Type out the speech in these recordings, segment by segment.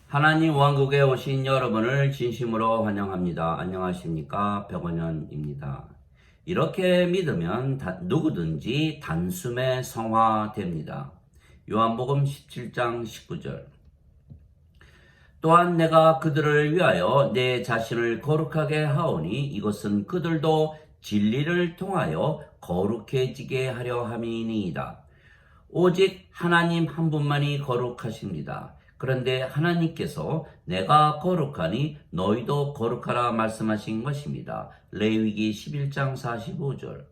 하나님 왕국에 오신 여러분을 진심으로 환영합니다. 안녕하십니까? 백원현입니다. 이렇게 믿으면 누구든지 단숨에 성화됩니다. 요한복음 17장 19절. 또한 내가 그들을 위하여 내 자신을 거룩하게 하오니 이것은 그들도 진리를 통하여 거룩해지게 하려 함이니이다. 오직 하나님 한 분만이 거룩하십니다. 그런데 하나님께서 내가 거룩하니 너희도 거룩하라 말씀하신 것입니다. 레위기 11장 45절.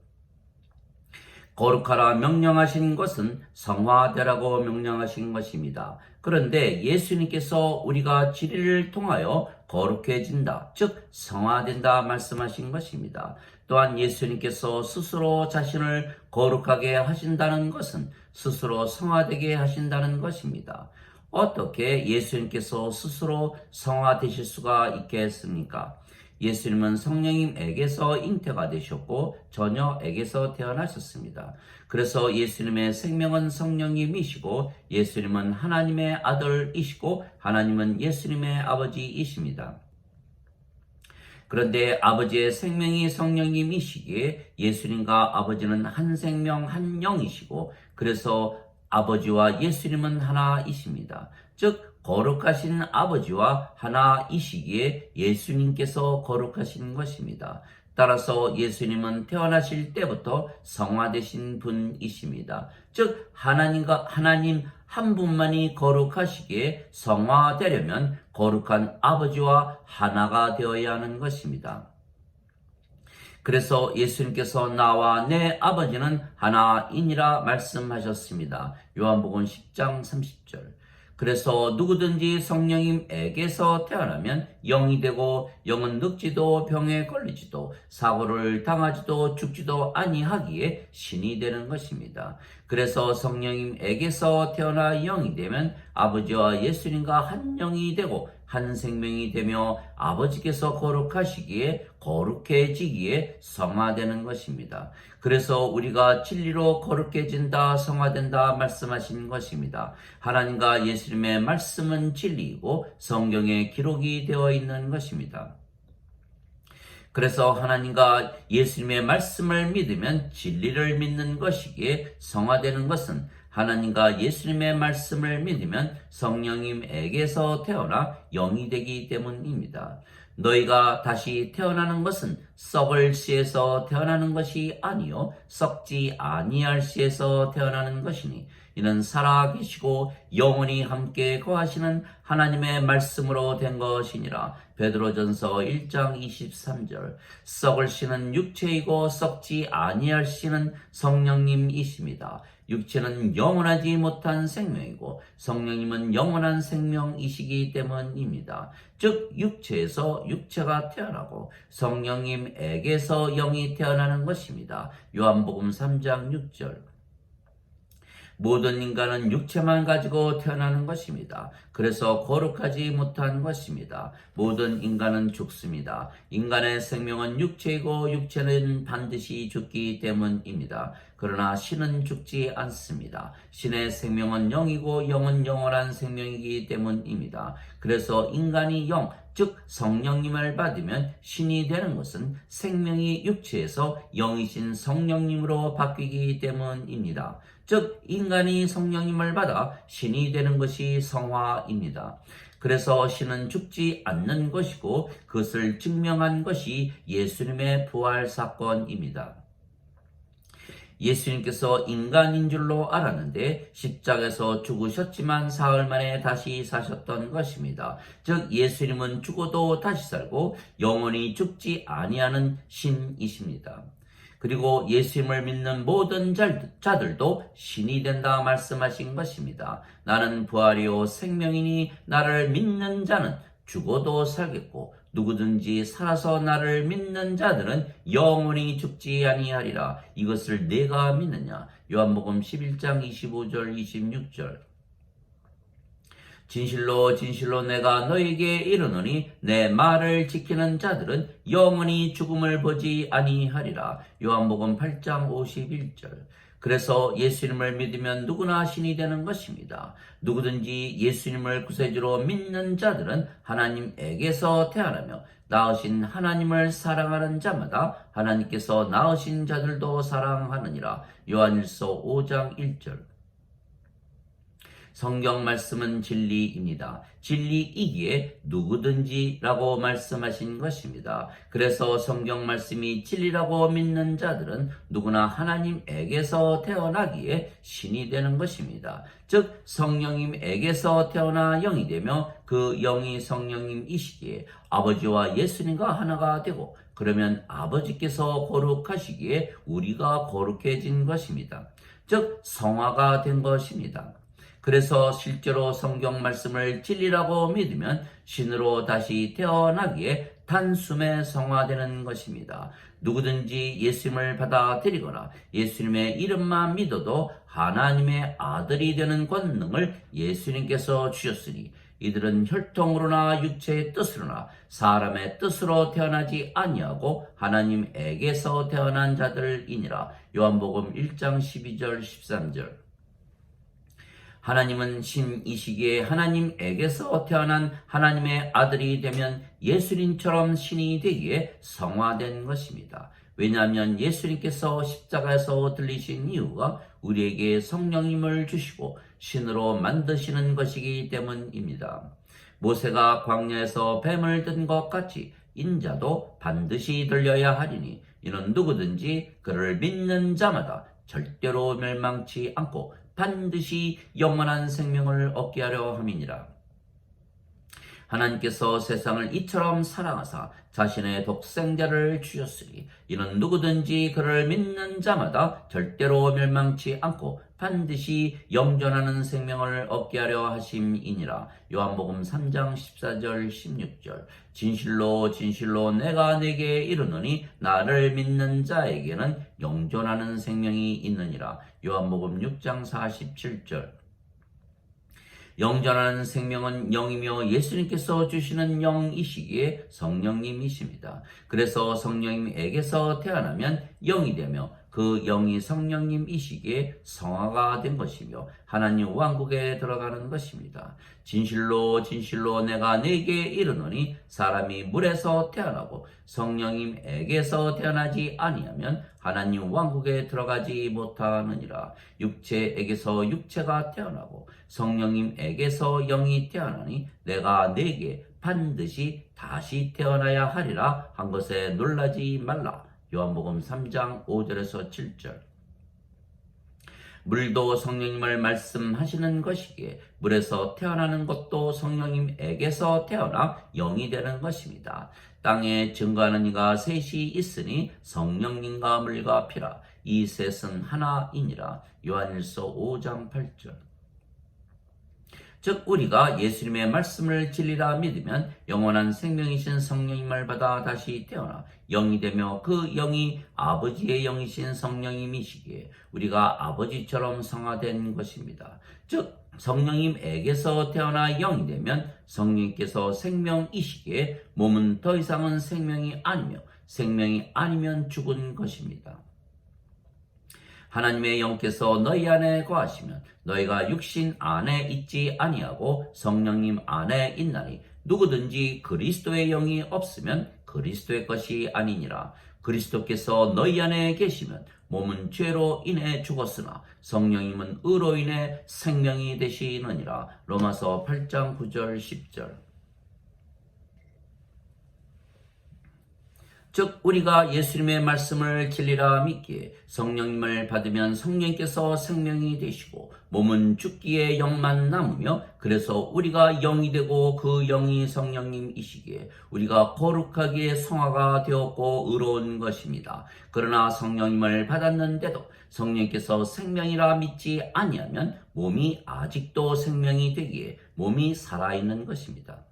거룩하라 명령하신 것은 성화되라고 명령하신 것입니다. 그런데 예수님께서 우리가 진리를 통하여 거룩해진다, 즉 성화된다 말씀하신 것입니다. 또한 예수님께서 스스로 자신을 거룩하게 하신다는 것은 스스로 성화되게 하신다는 것입니다. 어떻게 예수님께서 스스로 성화되실 수가 있겠습니까? 예수님은 성령님에게서 잉태가 되셨고 처녀에게서 태어나셨습니다. 그래서 예수님의 생명은 성령님이시고 예수님은 하나님의 아들이시고 하나님은 예수님의 아버지이십니다. 그런데 아버지의 생명이 성령님이시기에 예수님과 아버지는 한 생명 한 영이시고 그래서 아버지와 예수님은 하나이십니다. 즉 거룩하신 아버지와 하나이시기에 예수님께서 거룩하신 것입니다. 따라서 예수님은 태어나실 때부터 성화되신 분이십니다. 즉 하나님 한 분만이 거룩하시기에 성화되려면 거룩한 아버지와 하나가 되어야 하는 것입니다. 그래서 예수님께서 나와 내 아버지는 하나이니라 말씀하셨습니다. 요한복음 10장 30절. 그래서 누구든지 성령님에게서 태어나면 영이 되고 영은 늙지도 병에 걸리지도 사고를 당하지도 죽지도 아니하기에 신이 되는 것입니다. 그래서 성령님에게서 태어나 영이 되면 아버지와 예수님과 한 영이 되고 한 생명이 되며 아버지께서 거룩하시기에 거룩해지기에 성화되는 것입니다. 그래서 우리가 진리로 거룩해진다, 성화된다 말씀하신 것입니다. 하나님과 예수님의 말씀은 진리이고 성경에 기록이 되어 있는 것입니다. 그래서 하나님과 예수님의 말씀을 믿으면 진리를 믿는 것이기에 성화되는 것은 하나님과 예수님의 말씀을 믿으면 성령님에게서 태어나 영이 되기 때문입니다. 너희가 다시 태어나는 것은 썩을 씨에서 태어나는 것이 아니요 썩지 아니할 씨에서 태어나는 것이니 이는 살아계시고 영원히 함께 거하시는 하나님의 말씀으로 된 것이니라. 베드로전서 1장 23절. 썩을 씨는 육체이고 썩지 아니할 씨는 성령님이십니다. 육체는 영원하지 못한 생명이고 성령님은 영원한 생명이시기 때문입니다. 즉 육체에서 육체가 태어나고 성령님에게서 영이 태어나는 것입니다. 요한복음 3장 6절. 모든 인간은 육체만 가지고 태어나는 것입니다. 그래서 거룩하지 못한 것입니다. 모든 인간은 죽습니다. 인간의 생명은 육체이고 육체는 반드시 죽기 때문입니다. 그러나 신은 죽지 않습니다. 신의 생명은 영이고 영은 영원한 생명이기 때문입니다. 그래서 인간이 영, 즉 성령님을 받으면 신이 되는 것은 생명이 육체에서 영이신 성령님으로 바뀌기 때문입니다. 즉 인간이 성령님을 받아 신이 되는 것이 성화입니다. 그래서 신은 죽지 않는 것이고 그것을 증명한 것이 예수님의 부활 사건입니다. 예수님께서 인간인 줄로 알았는데 십자가에서 죽으셨지만 사흘 만에 다시 사셨던 것입니다. 즉 예수님은 죽어도 다시 살고 영원히 죽지 아니하는 신이십니다. 그리고 예수님을 믿는 모든 자들도 신이 된다 말씀하신 것입니다. 나는 부활이요 생명이니 나를 믿는 자는 죽어도 살겠고 누구든지 살아서 나를 믿는 자들은 영원히 죽지 아니하리라. 이것을 내가 믿느냐? 요한복음 11장 25절 26절. 진실로 진실로 내가 너에게 이르노니 내 말을 지키는 자들은 영원히 죽음을 보지 아니하리라. 요한복음 8장 51절. 그래서 예수님을 믿으면 누구나 신이 되는 것입니다. 누구든지 예수님을 구세주로 믿는 자들은 하나님에게서 태어나며 낳으신 하나님을 사랑하는 자마다 하나님께서 낳으신 자들도 사랑하느니라. 요한일서 5장 1절. 성경 말씀은 진리입니다. 진리이기에 누구든지라고 말씀하신 것입니다. 그래서 성경 말씀이 진리라고 믿는 자들은 누구나 하나님에게서 태어나기에 신이 되는 것입니다. 즉 성령님에게서 태어나 영이 되며 그 영이 성령님이시기에 아버지와 예수님과 하나가 되고, 그러면 아버지께서 거룩하시기에 우리가 거룩해진 것입니다. 즉 성화가 된 것입니다. 그래서 실제로 성경 말씀을 진리라고 믿으면 신으로 다시 태어나기에 단숨에 성화되는 것입니다. 누구든지 예수님을 받아들이거나 예수님의 이름만 믿어도 하나님의 아들이 되는 권능을 예수님께서 주셨으니 이들은 혈통으로나 육체의 뜻으로나 사람의 뜻으로 태어나지 아니하고 하나님에게서 태어난 자들이니라. 요한복음 1장 12절 13절. 하나님은 신이시기에 하나님에게서 태어난 하나님의 아들이 되면 예수님처럼 신이 되기에 성화된 것입니다. 왜냐하면 예수님께서 십자가에서 들리신 이유가 우리에게 성령님을 주시고 신으로 만드시는 것이기 때문입니다. 모세가 광야에서 뱀을 든 것 같이 인자도 반드시 들려야 하리니 이는 누구든지 그를 믿는 자마다 절대로 멸망치 않고 반드시 영원한 생명을 얻게 하려 함이니라. 하나님께서 세상을 이처럼 사랑하사 자신의 독생자를 주셨으니 이는 누구든지 그를 믿는 자마다 절대로 멸망치 않고 반드시 영존하는 생명을 얻게 하려 하심이니라. 요한복음 3장 14절 16절. 진실로 진실로 내가 네게 이르노니 나를 믿는 자에게는 영존하는 생명이 있느니라. 요한복음 6장 47절. 영존하는 생명은 영이며 예수님께서 주시는 영이시기에 성령님이십니다. 그래서 성령님에게서 태어나면 영이 되며 그 영이 성령님이시기에 성화가 된 것이며 하나님 왕국에 들어가는 것입니다. 진실로 진실로 내가 네게 이르노니 사람이 물에서 태어나고 성령님에게서 태어나지 아니하면 하나님 왕국에 들어가지 못하느니라. 육체에게서 육체가 태어나고 성령님에게서 영이 태어나니 내가 네게 반드시 다시 태어나야 하리라 한 것에 놀라지 말라. 요한복음 3장 5절에서 7절. 물도 성령님을 말씀하시는 것이기에 물에서 태어나는 것도 성령님에게서 태어나 영이 되는 것입니다. 땅에 증거하는 이가 셋이 있으니 성령님과 물과 피라. 이 셋은 하나이니라. 요한일서 5장 8절. 즉 우리가 예수님의 말씀을 진리라 믿으면 영원한 생명이신 성령님을 받아 다시 태어나 영이 되며 그 영이 아버지의 영이신 성령님이시기에 우리가 아버지처럼 성화된 것입니다. 즉 성령님에게서 태어나 영이 되면 성령님께서 생명이시기에 몸은 더 이상은 생명이 아니며 생명이 아니면 죽은 것입니다. 하나님의 영께서 너희 안에 거하시면 너희가 육신 안에 있지 아니하고 성령님 안에 있나니 누구든지 그리스도의 영이 없으면 그리스도의 것이 아니니라. 그리스도께서 너희 안에 계시면 몸은 죄로 인해 죽었으나 성령님은 의로 인해 생명이 되시느니라. 로마서 8장 9절 10절. 즉 우리가 예수님의 말씀을 진리라 믿기에 성령님을 받으면 성령께서 생명이 되시고 몸은 죽기에 영만 남으며 그래서 우리가 영이 되고 그 영이 성령님이시기에 우리가 거룩하게 성화가 되었고 의로운 것입니다. 그러나 성령님을 받았는데도 성령께서 생명이라 믿지 아니하면 몸이 아직도 생명이 되기에 몸이 살아있는 것입니다.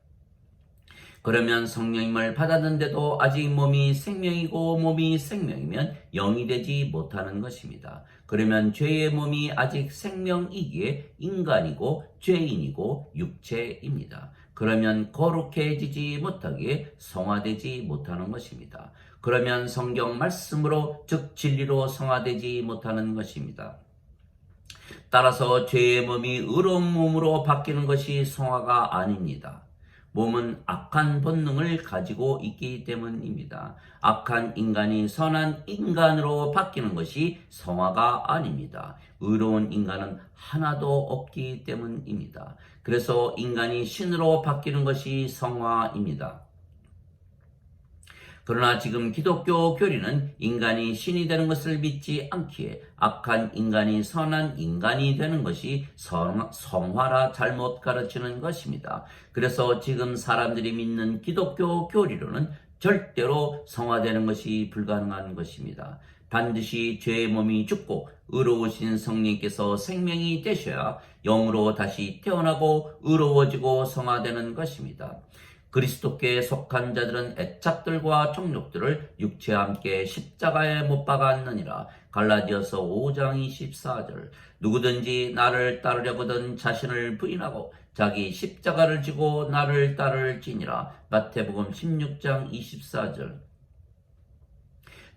그러면 성령님을 받았는데도 아직 몸이 생명이고 몸이 생명이면 영이 되지 못하는 것입니다. 그러면 죄의 몸이 아직 생명이기에 인간이고 죄인이고 육체입니다. 그러면 거룩해지지 못하기에 성화되지 못하는 것입니다. 그러면 성경 말씀으로 즉 진리로 성화되지 못하는 것입니다. 따라서 죄의 몸이 의로운 몸으로 바뀌는 것이 성화가 아닙니다. 몸은 악한 본능을 가지고 있기 때문입니다. 악한 인간이 선한 인간으로 바뀌는 것이 성화가 아닙니다. 의로운 인간은 하나도 없기 때문입니다. 그래서 인간이 신으로 바뀌는 것이 성화입니다. 그러나 지금 기독교 교리는 인간이 신이 되는 것을 믿지 않기에 악한 인간이 선한 인간이 되는 것이 성화라 잘못 가르치는 것입니다. 그래서 지금 사람들이 믿는 기독교 교리로는 절대로 성화되는 것이 불가능한 것입니다. 반드시 죄의 몸이 죽고 의로우신 성령께서 생명이 되셔야 영으로 다시 태어나고 의로워지고 성화되는 것입니다. 그리스도께 속한 자들은 애착들과 정욕들을 육체와 함께 십자가에 못 박았느니라. 갈라디아서 5장 24절. 누구든지 나를 따르려거든 자신을 부인하고 자기 십자가를 지고 나를 따를지니라. 마태복음 16장 24절.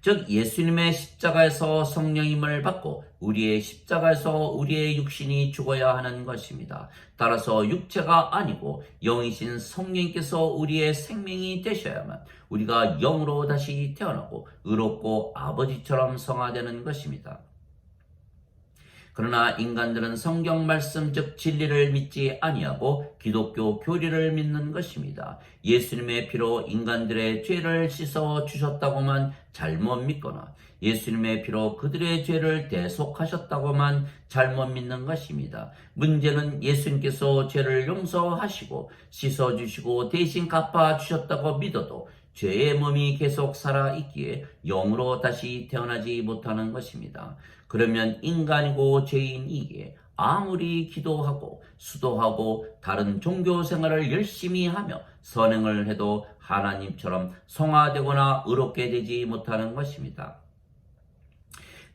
즉 예수님의 십자가에서 성령임을 받고 우리의 십자가에서 우리의 육신이 죽어야 하는 것입니다. 따라서 육체가 아니고 영이신 성령께서 우리의 생명이 되셔야만 우리가 영으로 다시 태어나고 의롭고 아버지처럼 성화되는 것입니다. 그러나 인간들은 성경 말씀 즉 진리를 믿지 아니하고 기독교 교리를 믿는 것입니다. 예수님의 피로 인간들의 죄를 씻어 주셨다고만 잘못 믿거나 예수님의 피로 그들의 죄를 대속하셨다고만 잘못 믿는 것입니다. 문제는 예수님께서 죄를 용서하시고 씻어주시고 대신 갚아주셨다고 믿어도 죄의 몸이 계속 살아있기에 영으로 다시 태어나지 못하는 것입니다. 그러면 인간이고 죄인이기에 아무리 기도하고 수도하고 다른 종교 생활을 열심히 하며 선행을 해도 하나님처럼 성화되거나 의롭게 되지 못하는 것입니다.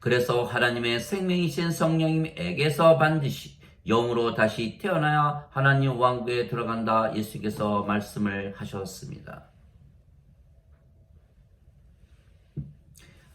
그래서 하나님의 생명이신 성령님에게서 반드시 영으로 다시 태어나야 하나님 왕국에 들어간다 예수께서 말씀을 하셨습니다.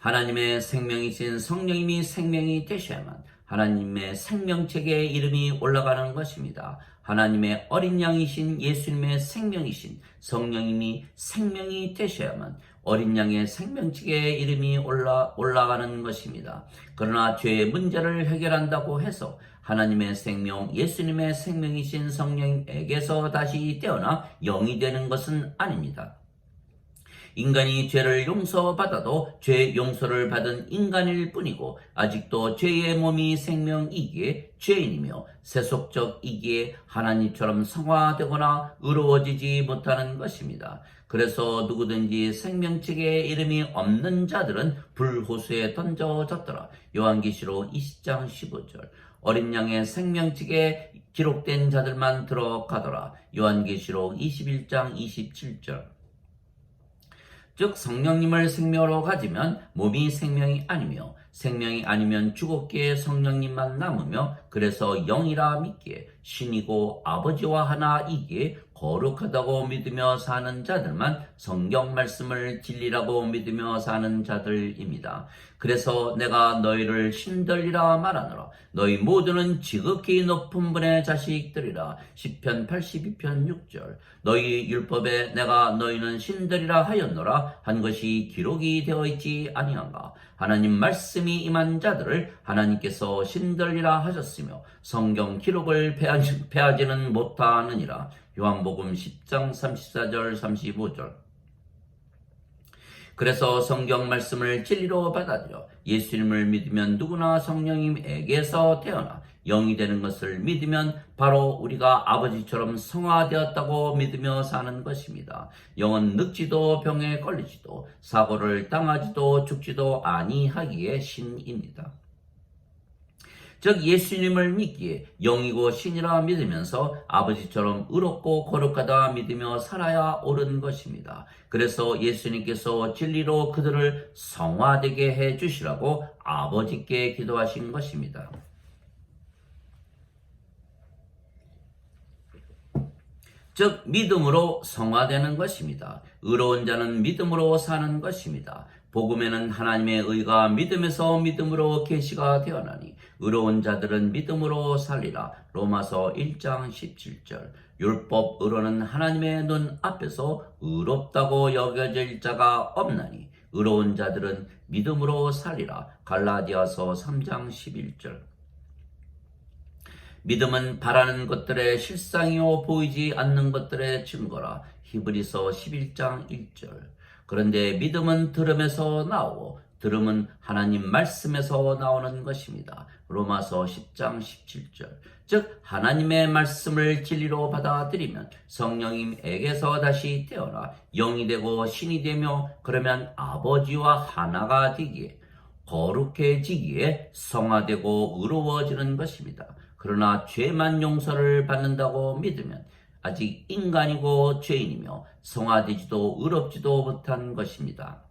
하나님의 생명이신 성령님이 생명이 되셔야만 하나님의 생명책에 이름이 올라가는 것입니다. 하나님의 어린 양이신 예수님의 생명이신 성령님이 생명이 되셔야만 어린 양의 생명책에 이름이 올라가는 것입니다. 그러나 죄의 문제를 해결한다고 해서 하나님의 생명, 예수님의 생명이신 성령에게서 다시 태어나 영이 되는 것은 아닙니다. 인간이 죄를 용서받아도 죄 용서를 받은 인간일 뿐이고 아직도 죄의 몸이 생명이기에 죄인이며 세속적이기에 하나님처럼 성화되거나 의로워지지 못하는 것입니다. 그래서 누구든지 생명책에 이름이 없는 자들은 불호수에 던져졌더라. 요한계시록 20장 15절. 어린 양의 생명책에 기록된 자들만 들어가더라. 요한계시록 21장 27절. 즉 성령님을 생명으로 가지면 몸이 생명이 아니며 생명이 아니면 죽었기에 성령님만 남으며 그래서 영이라 믿기에 신이고 아버지와 하나이기에 거룩하다고 믿으며 사는 자들만 성경 말씀을 진리라고 믿으며 사는 자들입니다. 그래서 내가 너희를 신들이라 말하노라. 너희 모두는 지극히 높은 분의 자식들이라. 시편 82편 6절. 너희 율법에 내가 너희는 신들이라 하였노라 한 것이 기록이 되어 있지 아니한가. 하나님 말씀이 임한 자들을 하나님께서 신들이라 하셨으며 성경 기록을 패하지는 못하느니라. 요한복음 10장 34절 35절. 그래서 성경 말씀을 진리로 받아들여 예수님을 믿으면 누구나 성령님에게서 태어나 영이 되는 것을 믿으면 바로 우리가 아버지처럼 성화되었다고 믿으며 사는 것입니다. 영은 늙지도 병에 걸리지도 사고를 당하지도 죽지도 아니하기에 신입니다. 즉 예수님을 믿기에 영이고 신이라 믿으면서 아버지처럼 의롭고 거룩하다 믿으며 살아야 옳은 것입니다. 그래서 예수님께서 진리로 그들을 성화되게 해 주시라고 아버지께 기도하신 것입니다. 즉 믿음으로 성화되는 것입니다. 의로운 자는 믿음으로 사는 것입니다. 복음에는 하나님의 의가 믿음에서 믿음으로 계시가 되어나니 의로운 자들은 믿음으로 살리라. 로마서 1장 17절. 율법으로는 하나님의 눈 앞에서 의롭다고 여겨질 자가 없나니 의로운 자들은 믿음으로 살리라. 갈라디아서 3장 11절. 믿음은 바라는 것들의 실상이요 보이지 않는 것들의 증거라. 히브리서 11장 1절. 그런데 믿음은 들음에서 나오고 들음은 하나님 말씀에서 나오는 것입니다. 로마서 10장 17절. 즉 하나님의 말씀을 진리로 받아들이면 성령님에게서 다시 태어나 영이 되고 신이 되며 그러면 아버지와 하나가 되기에 거룩해지기에 성화되고 의로워지는 것입니다. 그러나 죄만 용서를 받는다고 믿으면 아직 인간이고 죄인이며 성화되지도 의롭지도 못한 것입니다.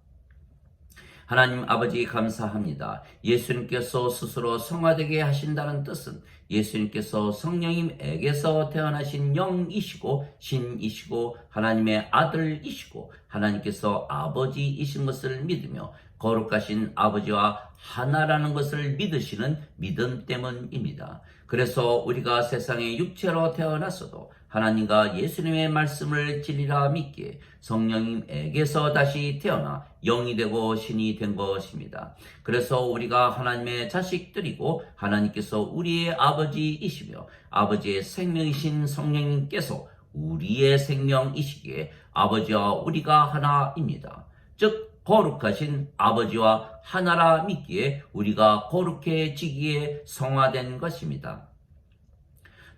하나님 아버지 감사합니다. 예수님께서 스스로 성화되게 하신다는 뜻은 예수님께서 성령님에게서 태어나신 영이시고 신이시고 하나님의 아들이시고 하나님께서 아버지이신 것을 믿으며 거룩하신 아버지와 하나라는 것을 믿으시는 믿음 때문입니다. 그래서 우리가 세상에 육체로 태어났어도 하나님과 예수님의 말씀을 진리라 믿기에 성령님에게서 다시 태어나 영이 되고 신이 된 것입니다. 그래서 우리가 하나님의 자식들이고 하나님께서 우리의 아버지이시며 아버지의 생명이신 성령님께서 우리의 생명이시기에 아버지와 우리가 하나입니다. 즉 거룩하신 아버지와 하나라 믿기에 우리가 거룩해지기에 성화된 것입니다.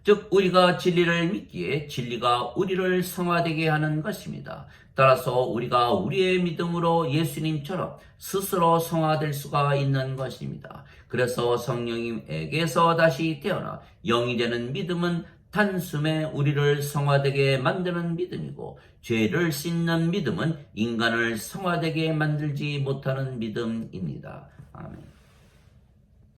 즉 우리가 진리를 믿기에 진리가 우리를 성화되게 하는 것입니다. 따라서 우리가 우리의 믿음으로 예수님처럼 스스로 성화될 수가 있는 것입니다. 그래서 성령님에게서 다시 태어나 영이 되는 믿음은 단숨에 우리를 성화되게 만드는 믿음이고 죄를 씻는 믿음은 인간을 성화되게 만들지 못하는 믿음입니다. 아멘.